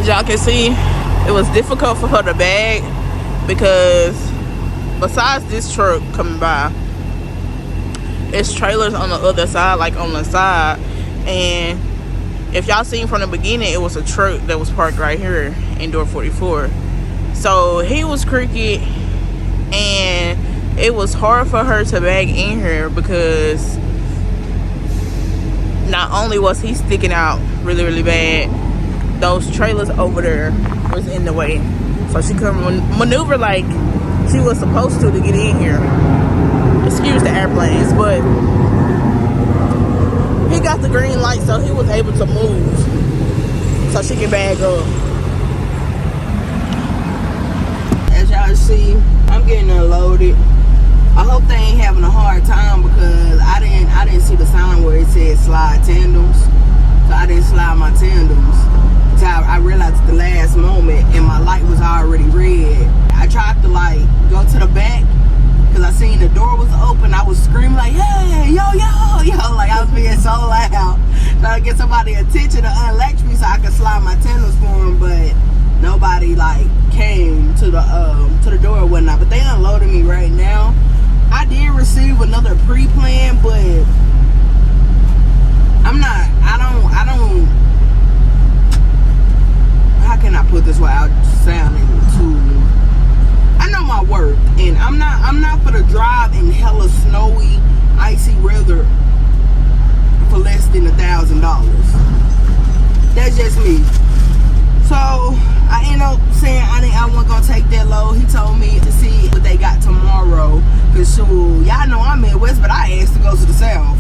y'all can see, it was difficult for her to bag because besides this truck coming by, it's trailers on the other side, like on the side. And if y'all seen from the beginning, it was a truck that was parked right here in door 44. So he was crooked, and it was hard for her to bag in here because not only was he sticking out really, really bad, those trailers over there was in the way. So she couldn't maneuver like she was supposed to get in here. Excuse the airplanes, but he got the green light, so he was able to move so she can bag up. As y'all see, I'm getting unloaded. I hope they ain't having a hard time because I didn't see the sign where it said slide tandems, so I didn't slide my tandems. So I realized at the last moment, and my light was already red. I tried to like go to the back because I seen the door was open. I was screaming like, hey, yo, yo, yo, like I was being so loud, trying to get somebody attention to unlatch me so I could slide my tandems for him, but nobody like came to the door or whatnot. But they unloaded me right now. I did receive another pre-plan, but I don't, how can I put this without sounding too, I know my worth, and I'm not for the drive in hella snowy, icy weather for less than $1,000. That's just me. So I ended up saying I wasn't gonna take that load. He told me to see what they got tomorrow. Cause so y'all know I'm Midwest, but I asked to go to the South.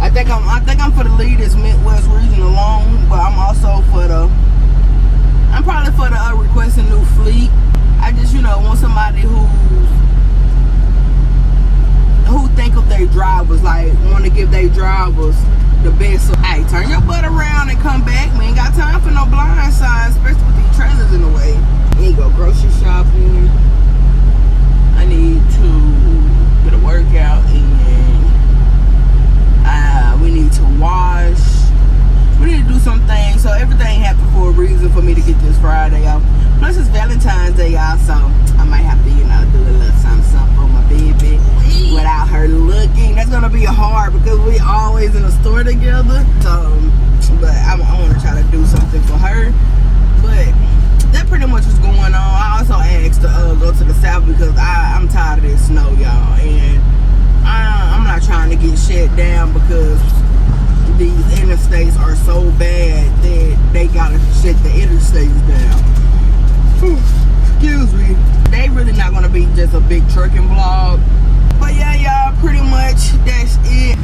I think I'm for the lead this Midwest region alone, but I'm also for the. I'm probably for the requesting new fleet. I just want somebody who think of their drivers, like want to give their drivers the best. So, hey, turn your butt around and come back. We ain't got time for no blind signs, especially with these trailers in the way. We need to go grocery shopping. I need to get a workout in. We need to wash. We need to do some things. So everything happened for a reason for me to get this Friday off. Plus it's Valentine's Day, y'all, so I might have to, do a little something for my baby without her looking. That's gonna be hard because we always in the store together. So, but I want to try to do something for her. But that pretty much was going on. I also asked to go to the South because I'm tired of this snow, y'all, and I'm not trying to get shut down because these interstates are so bad that they gotta shut the interstates down. Excuse me. They really not gonna be just a big trucking vlog. But yeah, y'all, pretty much that's it.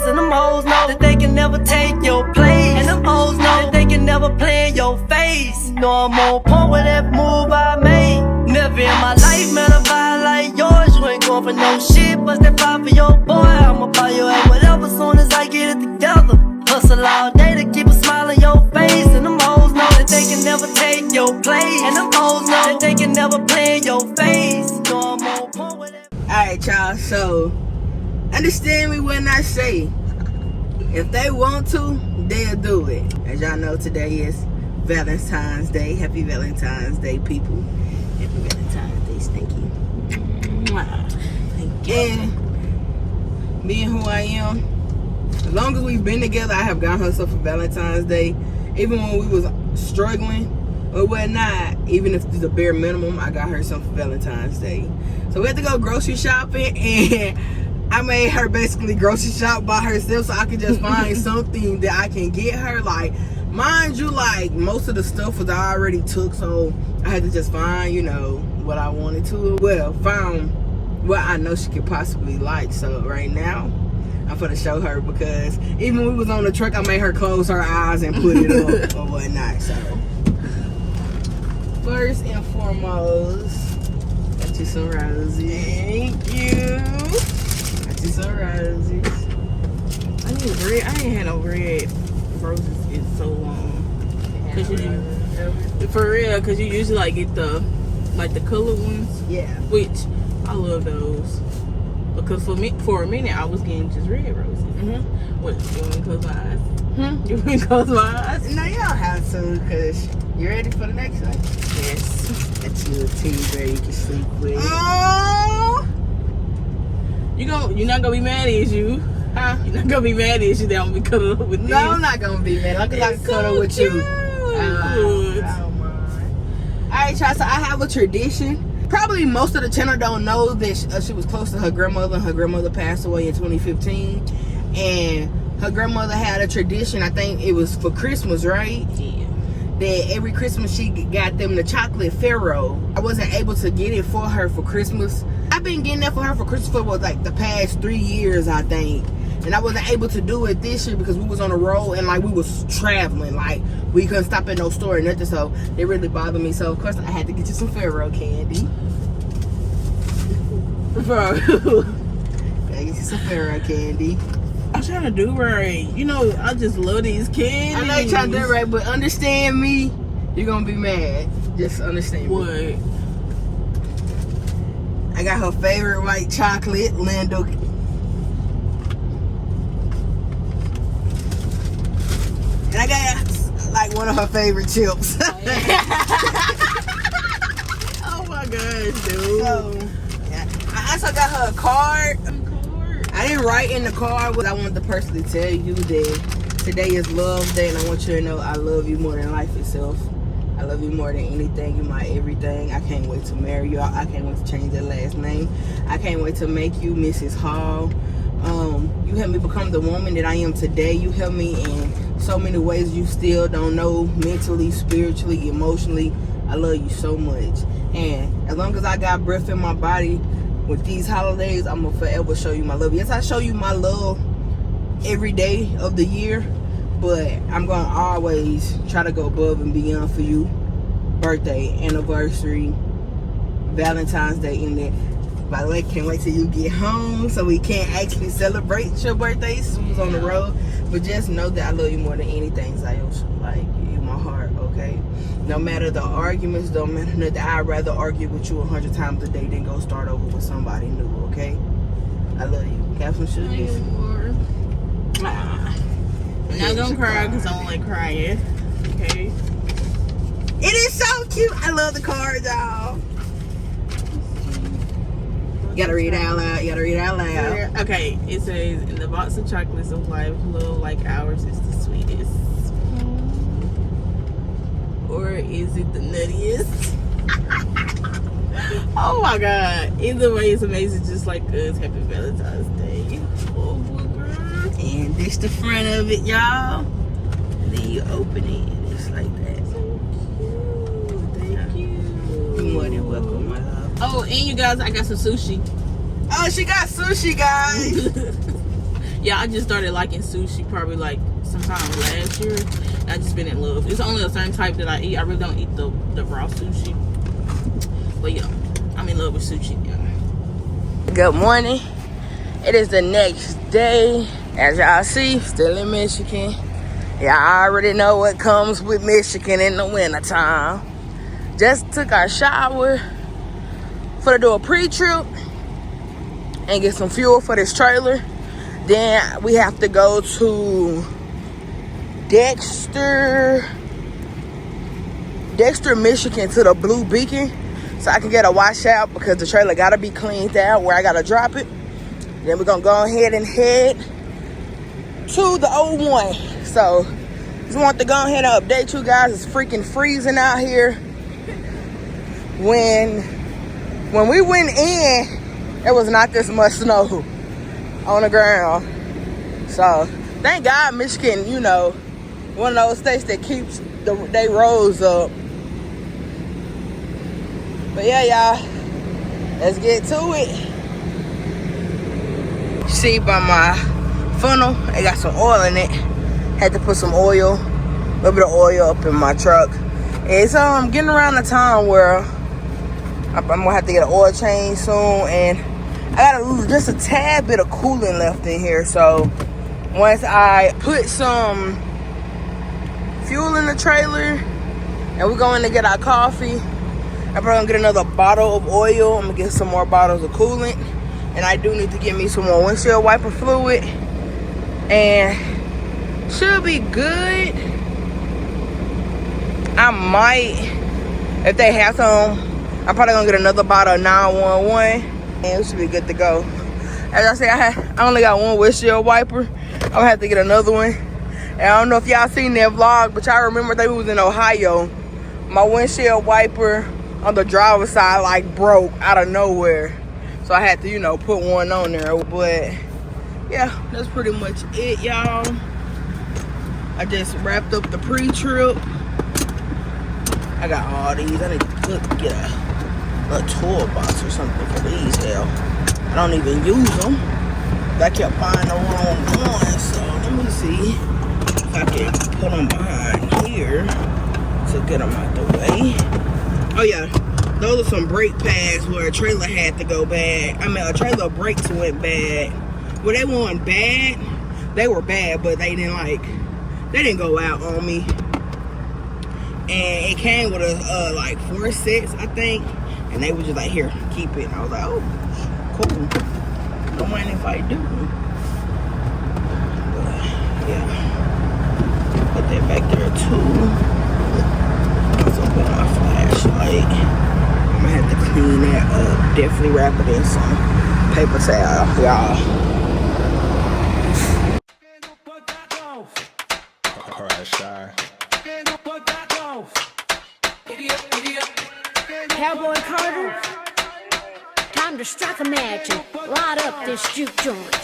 And them hoes know that they can never take your place. And them hoes know that they can never play in your face. No, I'm on point with that move I made. Never in my life met a vibe like yours. You ain't going for no shit, but that pop for your boy. I'ma buy you at whatever soon as I get it together. Hustle all day to keep a smile on your face. And them hoes know that they can never take your place. And them hoes know that they can never play in your face. No, I'm on point with that. Alright, y'all, so understand me when I say, if they want to, they'll do it. As y'all know, today is Valentine's Day. Happy Valentine's Day, people. Happy Valentine's Day, Stinky. Thank you. And being who I am, as long as we've been together, I have gotten her stuff for Valentine's Day. Even when we was struggling or whatnot, even if it's a bare minimum, I got her something for Valentine's Day. So we had to go grocery shopping, and I made her basically grocery shop by herself so I could just find something that I can get her. Like, mind you, like, most of the stuff was I already took, so I had to just find, what I wanted to. Well, found what I know she could possibly like. So right now, I'm finna show her because even when we was on the truck, I made her close her eyes and put it up or whatnot. So first and foremost, got you some roses. Thank you. Got you some roses. I need red. I ain't had no red roses in so long. Cause for real, cause you usually like get the colored ones. Yeah. Which I love those. Because for a minute I was getting just red roses. What, you want me to close my eyes? You want me to close my eyes? No, you don't have to, because you ready for the next one? Yes. That's your tea bear you can sleep with. Oh! You're not gonna be mad, is you? Huh? You're not gonna be mad, is you? That I'm gonna cuddle up with you? No, I'm not gonna be mad. I'm gonna cuddle with you. Alright, y'all, so I have a tradition. Probably most of the channel don't know that she was close to her grandmother. Her grandmother passed away in 2015. And her grandmother had a tradition, I think it was for Christmas, right? Yeah. That every Christmas she got them the chocolate Referral. I wasn't able to get it for her for Christmas. I've been getting that for her for Christmas for like the past 3 years, I think. And I wasn't able to do it this year because we was on the road and like we was traveling. Like we couldn't stop at no store or nothing, so it really bothered me. So of course I had to get you some Referral candy. Bro. Gotta get you some Referral candy. I'm trying to do right. You know, I just love these candies. I know you're trying to do right, but understand me, you're gonna be mad. Just understand me. What? I got her favorite white chocolate, Lando. And I got like one of her favorite chips. Oh my gosh, dude. So, yeah. I also got her a card. I didn't write in the card what I wanted to personally tell you that today is Love Day, and I want you to know I love you more than life itself. I love you more than anything. You're my everything. I can't wait to marry you. I can't wait to change that last name. I can't wait to make you Mrs. Hall. You helped me become the woman that I am today. You helped me in so many ways you still don't know, mentally, spiritually, emotionally. I love you so much. And as long as I got breath in my body with these holidays, I'm gonna forever show you my love. Yes, I show you my love every day of the year, but I'm gonna always try to go above and beyond for you. Birthday, anniversary, Valentine's Day in there. By the way, can't wait till you get home so we can actually celebrate your birthday since we was on the road. But just know that I love you more than anything, Zayosha. Like, you my heart, okay? No matter the arguments, don't matter nothing. I'd rather argue with you 100 times a day than go start over with somebody new, okay? I love you. Have some sugar. I'm not gonna cry because I don't like crying, okay? It is so cute. I love the card, y'all. You gotta read it out loud. You gotta read it out loud. Okay, it says, in the box of chocolates of life, love like ours is the sweetest. Or is it the nuttiest? Oh my god. Either way, it's amazing just like us. Happy Valentine's Day. Oh my god. And this the front of it, y'all. And then you open it and it's like that. So cute. Thank you. You're more than welcome, my love. Oh, and you guys, I got some sushi. Oh, she got sushi, guys. Yeah, I just started liking sushi probably like sometime last year. I just been in love. It's only a certain type that I eat. I really don't eat the raw sushi. But yeah, I'm in love with sushi. Yeah. Good morning. It is the next day. As y'all see, still in Michigan. Yeah, I already know what comes with Michigan in the wintertime. Just took our shower for to do a pre-trip and get some fuel for this trailer. Then we have to go to Dexter, Michigan, to the Blue Beacon so I can get a washout because the trailer gotta be cleaned out where I gotta drop it. Then we're gonna go ahead and head to the 01. So just want to go ahead and update you guys. It's freaking freezing out here. When we went in, there was not this much snow on the ground. So thank God Michigan, you know, one of those states that keeps they roads up. But yeah, y'all, let's get to it. See by my funnel. It got some oil in it. Had to put some oil, a little bit of oil up in my truck. It's getting around the time where I'm gonna have to get an oil change soon, and I got just a tad bit of coolant left in here. So once I put some fuel in the trailer and we're going to get our coffee, I'm probably gonna get another bottle of oil. I'm gonna get some more bottles of coolant, and I do need to get me some more windshield wiper fluid, and should be good. I might, if they have some, I'm probably gonna get another bottle of 911, and it should be good to go. As I said, I only got one windshield wiper. I'm gonna have to get another one. And I don't know if y'all seen that vlog, but y'all remember they was in Ohio. My windshield wiper on the driver's side like broke out of nowhere, so I had to, you know, put one on there. But yeah, that's pretty much it, y'all. I just wrapped up the pre-trip. I got all these. I need to get a toolbox or something for these. Hell, I don't even use them. I kept buying the wrong ones, so let me see if I can put them behind here to get them out the way. Oh yeah, those are some brake pads where a trailer had to go bad. I mean, a trailer brakes went bad. Well, they weren't bad. They were bad, but they didn't go out on me. And it came with a like 4 sets, I think. And they were just like, here, keep it. And I was like, oh, cool. Don't mind if I do. But yeah, put that back there too. Open my flashlight. I'm gonna have to clean that up. Definitely wrap it in some paper towel, y'all. Cowboy Carter, time to strike a match and light up this juke joint.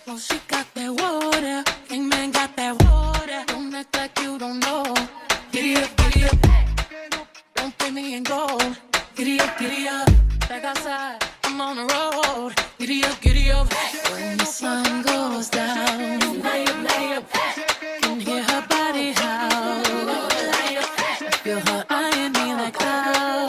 Oh, she got that water. Kingman got that water. Don't act like you don't know. Giddy up, giddy up. Don't pay me in gold. Giddy up, giddy up. Back outside, I'm on the road. Giddy up, giddy up. When the sun goes down, lay up, lay up. Can hear her body howl. I feel her eyeing me like how.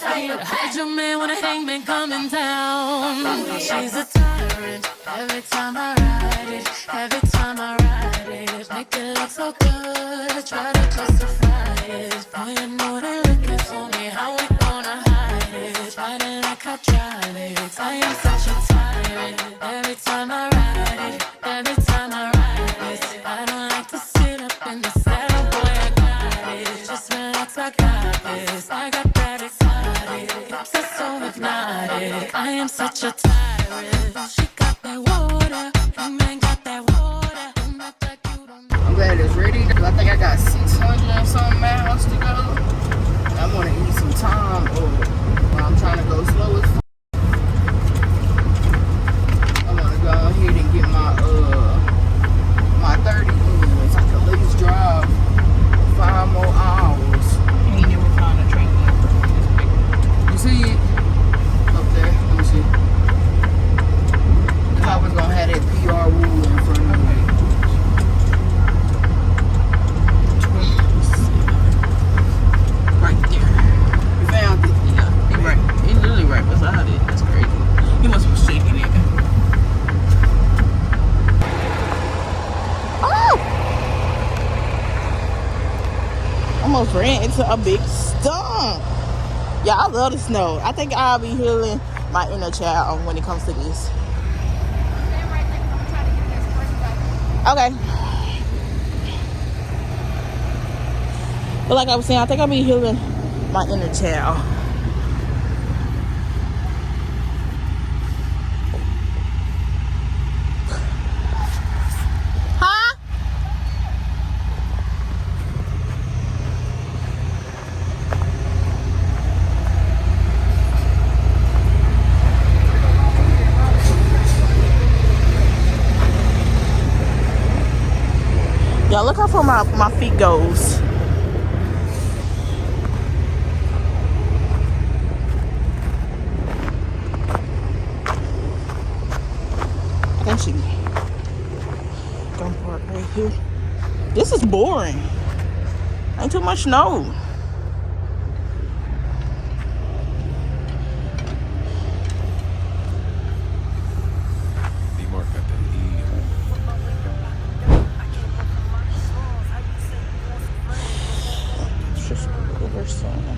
I heard your man when a hangman coming down. She's a tyrant. Every time I ride it, every time I ride it, make it look so good. Try to justify it. Boy, you know they're looking for me. How we gonna hide it? Riding like I drive it. I am such a tyrant. Every time I ride it, every time I ride it, I don't like to sit up in the saddle. Boy, I got it. Just relax, I got this. I got that excited. Hips are so hypnotic. I am such a tyrant. She got that water. Man got that water. Don't act like you don't know. I'm glad it's ready. I think I got 600 and some miles to go. I want to eat some time, or I'm trying to go slow as f. I want to go ahead and get my 30 in. So I can at least drive 5 more hours. You ain't never found a train yet. You see it? Up there. Let me see. I was gonna have that PR rule in front of me. Right there. You found it? Yeah, he right. He literally right beside it. That's crazy. He must be shaking it. Oh! Almost ran into a big stump. Yeah, I love the snow. I think I'll be healing my inner child when it comes to this. Okay. But like I was saying, I think I'll be healing my inner child. Huh? Y'all look how far my feet goes. I can she gonna park right here. This is boring. Ain't too much snow. It's just over some.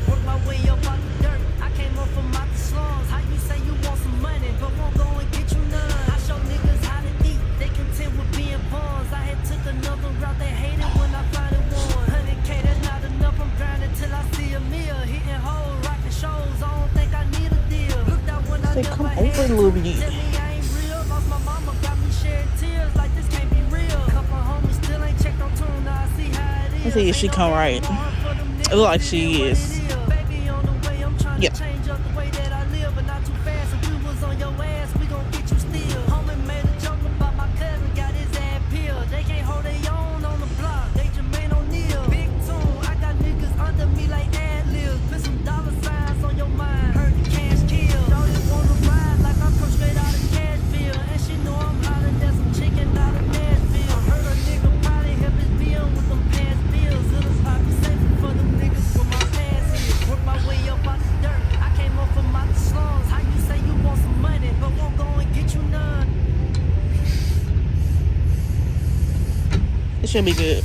Work my way up out the dirt. I came up from out the slums. How you say you want some money, but won't go and get you none? I show niggas how to eat. They content with being pawns. I had took another route. They hate it when I finally won. 100K, that's not enough. I'm grinding till I see a meal. Hitting hoes, rocking shows. I don't think I need a deal. Looked out when I Say, never come had over a to. little bit. Tell me I ain't real. Lost my mama, got me shedding tears. Like this can't be real. Couple homies still ain't checked on tune. Now I see how it is. Let's see if she come right. It look like she is. Yeah. Change up the way that I live, but not too fast. If we was on your ass, we gon' get you still. Homie made a joke about my cousin, got his ass peeled. They can't hold their own on the block. They Jermaine O'Neal. Big tune, I got niggas under me like ad-libs. Put some dollar signs on your mind. Heard the cash kill. Shorty wanna ride like I'm from straight out of Cashville. And she know I'm hotter than some chicken out of Nashville. I heard a nigga probably help his bill with them past bills. It'll probably safe for them niggas with my past is. Work my way up out the dirt. I came up from out the slums. How you say you want some money, but won't go and get you none? It should be good.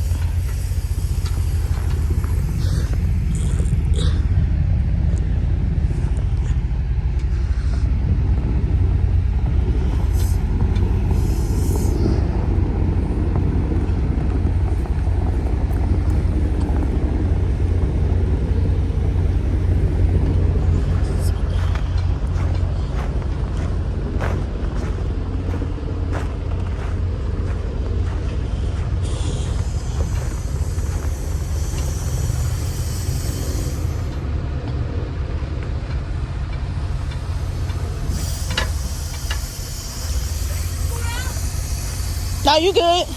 No, you good.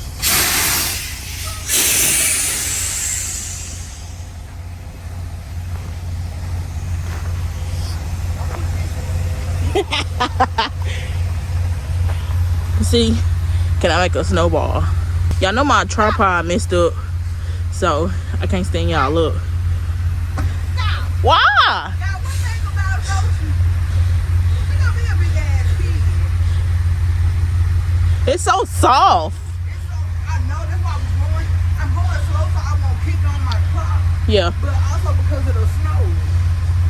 See, can I make a snowball? Y'all know my tripod messed up, so I can't stand y'all up. Why? Now, one thing about Goshen, we gonna be a big ass kid. It's so soft. I know that's why I'm going slow so I won't kick on my clock. Yeah, But also because of the snow.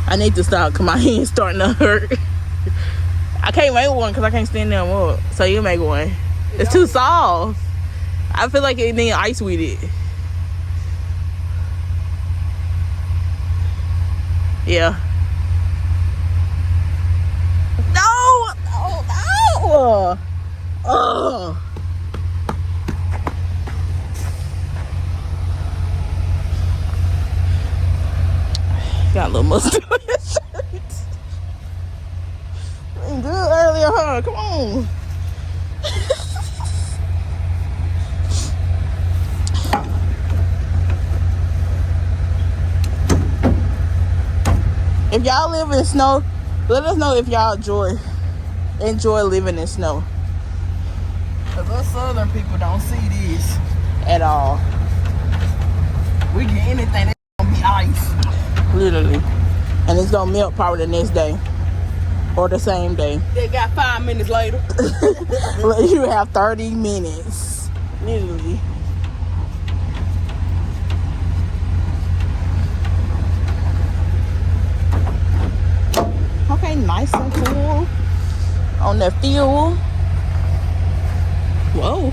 I need to stop because my hand's starting to hurt. I can't make one because I can't stand them up. So you make one. It's too soft. I feel like it needs ice with it. Yeah. No! No! No! Oh! Got a little mustard on your shirt. Ain't good earlier, huh? Come on. If y'all live in snow, let us know if y'all enjoy living in snow. Because us southern people don't see this. At all. We get anything that's gonna be ice. Literally. And it's gonna melt probably the next day. Or the same day. They got 5 minutes later. You have 30 minutes. Literally. Okay, nice and cool. On the fuel. Whoa.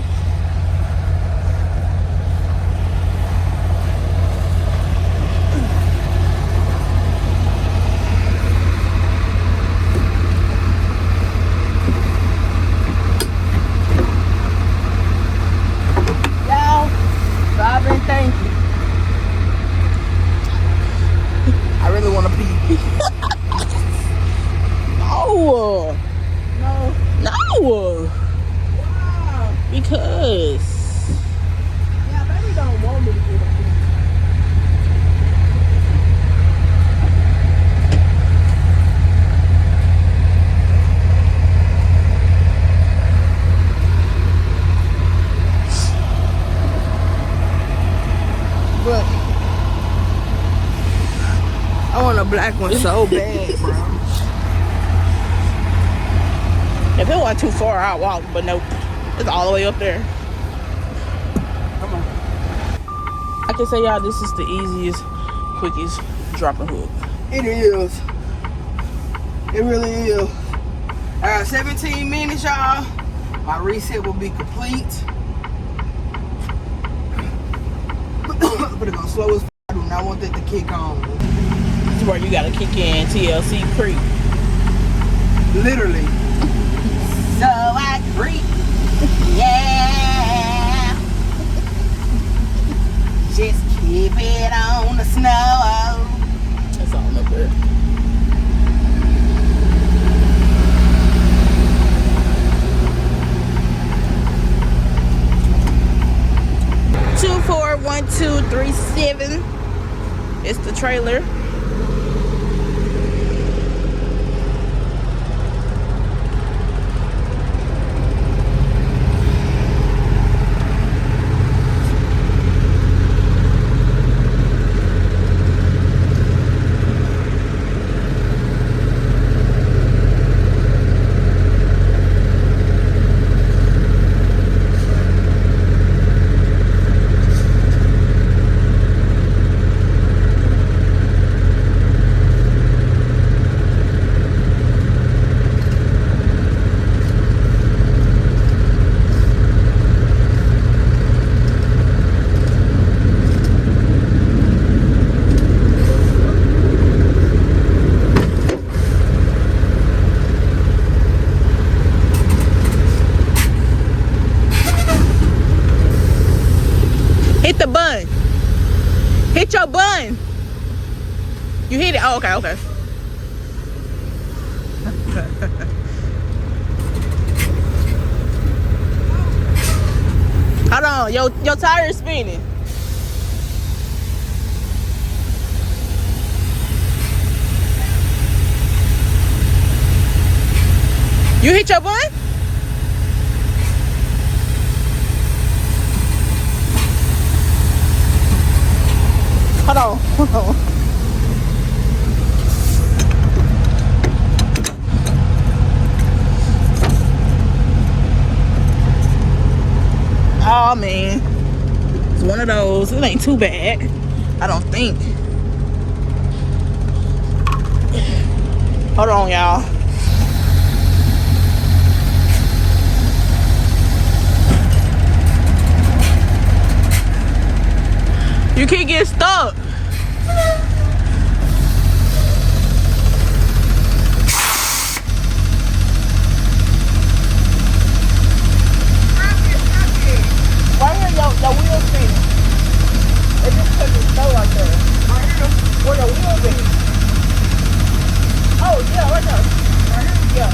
Robin, thank you. I really want to pee. No. No. No. Wow. Because. Yeah, baby don't want me to get a pee. black one so bad, bro. If it wasn't too far, I'd walk, but nope. It's all the way up there. Come on. I can say y'all, this is the easiest, quickest drop and hook. It is. It really is. 17 minutes, y'all. My reset will be complete. But it's gonna slow as f. I do not want that to kick on. This is where you gotta kick in TLC creep. Literally. So I creep. Yeah. Just keep it on the snow. That's all up there. Two, 4, 1, 2, 3, 7. It's the trailer. Hit the bun. Hit your bun. You hit it. Oh, okay, okay. Hold on. Your tire is spinning. You hit your bun? Hold on, hold on. Oh man, it's one of those. It ain't too bad, I don't think. Hold on, y'all. You can't get stuck. Right here, your wheel's spinning. It just took it slow right there. Right here, where your wheel's at. Oh, yeah, right there. Right here, yeah.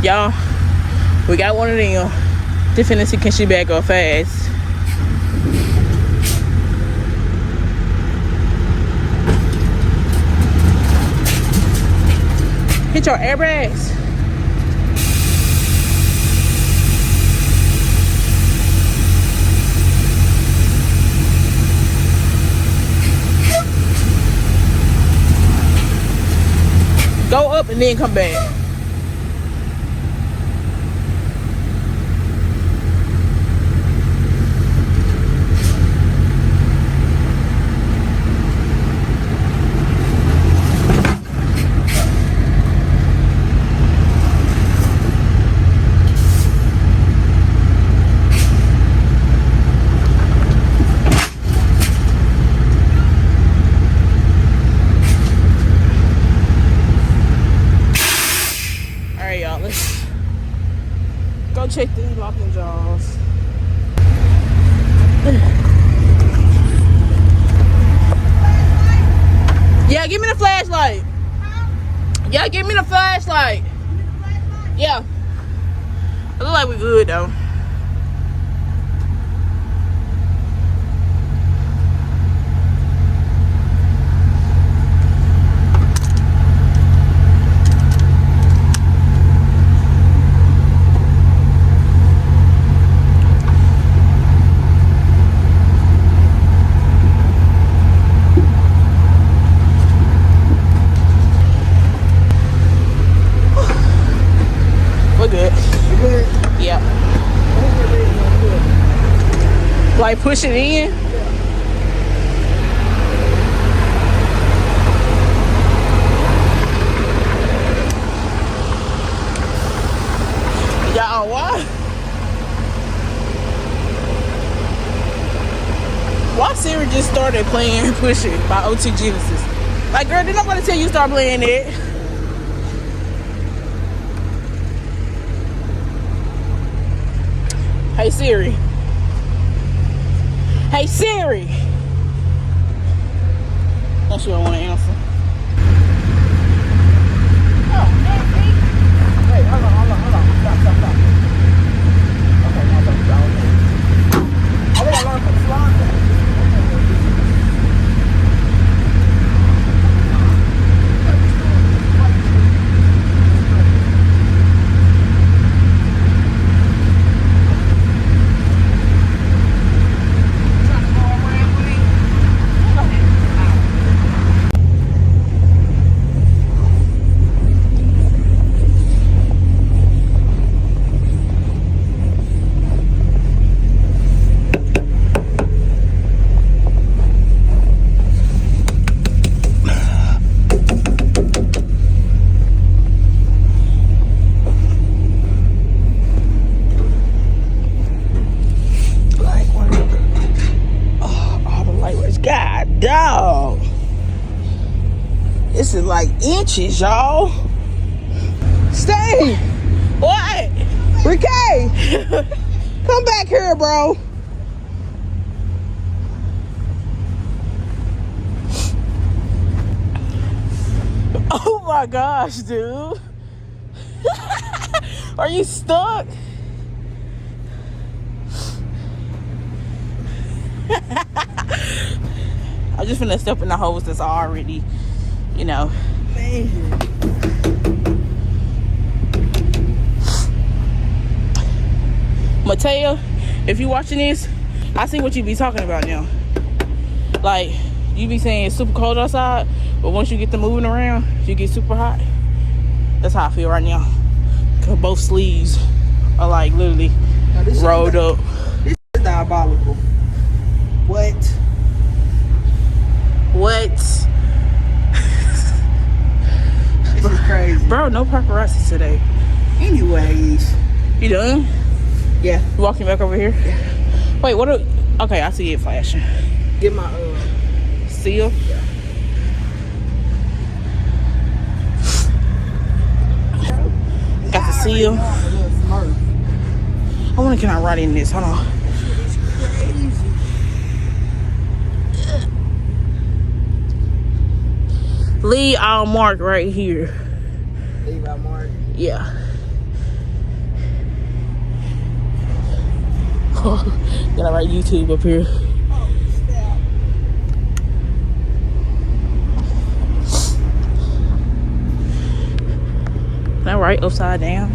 Y'all, we got one of them. Definitely can she back up fast. Hit your airbags. Go up and then come back. Check these locking jaws. Yeah, give me the flashlight. Yeah, give me the flashlight. Yeah. It look like we good though. Like push it in. Y'all, why? Why Siri just started playing Push It by OT Genesis? Like, girl, did nobody tell you to start playing it? Hey Siri. Hey Siri. No, she don't want to answer. Oh, hey, hold on. Stop. Okay, now don't. I think I learned from Slums. Dog, this is like inches, y'all. Stay. What? Ricky, come back here, bro. Oh my gosh, dude. Are you stuck? I'm just finna step in the hose that's already, you know. Man. Mateo, if you watching this, I see what you be talking about now. Like, you be saying it's super cold outside, but once you get to moving around, you get super hot. That's how I feel right now. Cause both sleeves are like literally rolled up. This is diabolical. What? This is crazy. Bro, no paparazzi today. Anyways. You done? Yeah. You walking back over here? Yeah. Wait, what okay, I see it flashing. Get my seal? Yeah. Got the seal. I wonder can I write in this? Hold on. Leave our mark right here. Leave our mark? Yeah. Gotta write YouTube up here. Oh, snap. Can I write upside down?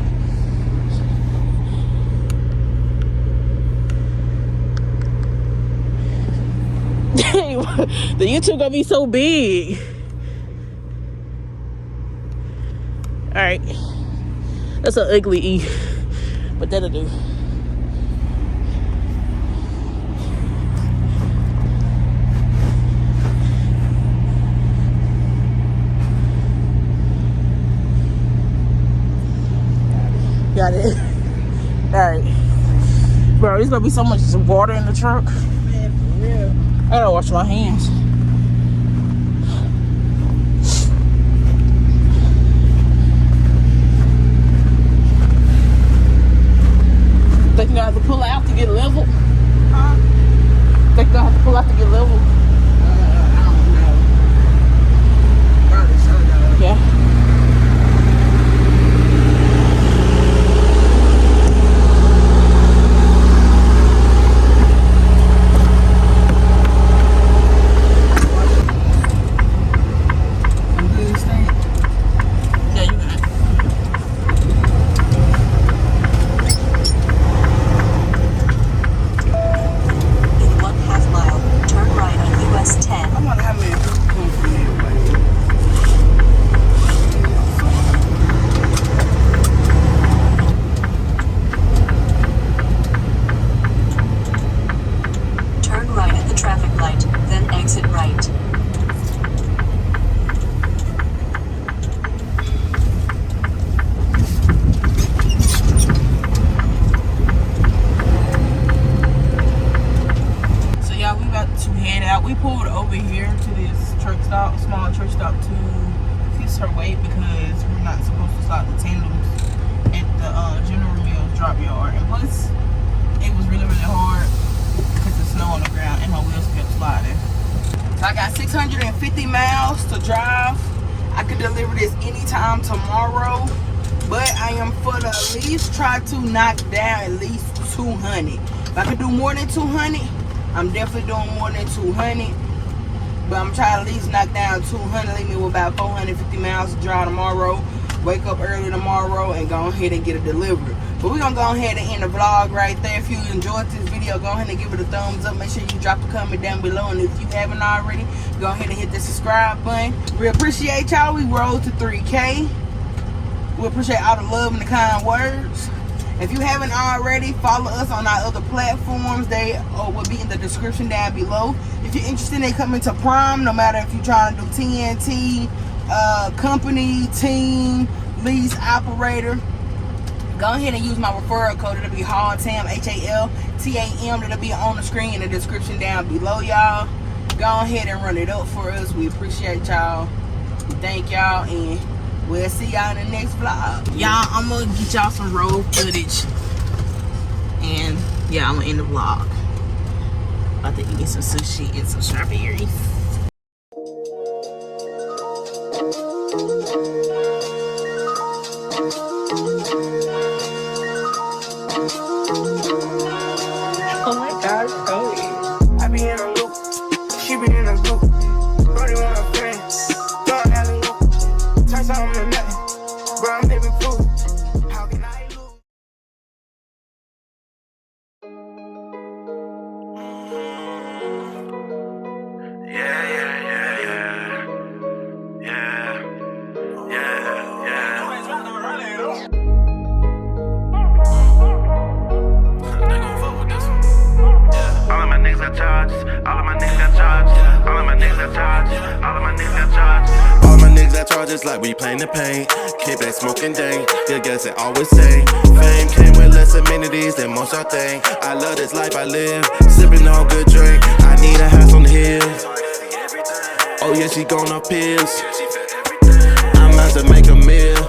The YouTube gonna be so big. Alright. That's an ugly E. But that'll do. Got it. Alright. Bro, there's gonna be so much water in the truck. Man, for real. I gotta wash my hands. Think you have to pull out to get level? Huh? Think you have to pull out to get level? I don't know. Probably so though. Yeah. stopped to fix her weight because we're not supposed to stop the tandems at the General Mills drop yard. And plus, it was really, really hard because the snow on the ground and my wheels kept sliding. So I got 650 miles to drive. I could deliver this anytime tomorrow, but I am for the at least try to knock down at least 200. If I could do more than 200, I'm definitely doing more than 200. But I'm trying to at least knock down 200. Leave me with about 450 miles to drive tomorrow. Wake up early tomorrow and go ahead and get it delivered. But we're gonna go ahead and end the vlog right there. If you enjoyed this video, go ahead and give it a thumbs up. Make sure you drop a comment down below. And if you haven't already, go ahead and hit the subscribe button. We appreciate y'all. We rolled to 3K. We appreciate all the love and the kind words. If you haven't already, follow us on our other platforms. They will be in the description down below. If you're interested in coming to prom, no matter if you're trying to do TNT, company, team, lease, operator, go ahead and use my referral code. It'll be HALTAM, HALTAM. It'll be on the screen in the description down below, y'all. Go ahead and run it up for us. We appreciate y'all. We thank y'all, and we'll see y'all in the next vlog. Y'all, I'm gonna get y'all some road footage. And yeah, I'm gonna end the vlog. About to eat some sushi and some strawberries. Oh my gosh, Zoe. I be in a loop, she be in a loop. Brody want a friend, don't have a loop. Turn something to nothing, bro, I'm living proof. How can I lose? All of my niggas got charges. All of my niggas got charges. All of my niggas got charges. All of my niggas got charges. All of my niggas got charges like we playing the paint. Keep that smoking day. Yeah, guess it always say. Fame came with less amenities than most y'all think. I love this life I live. Sipping on good drink. I need a house on the hill. Oh yeah, she gone off pills. I'm about to make a meal.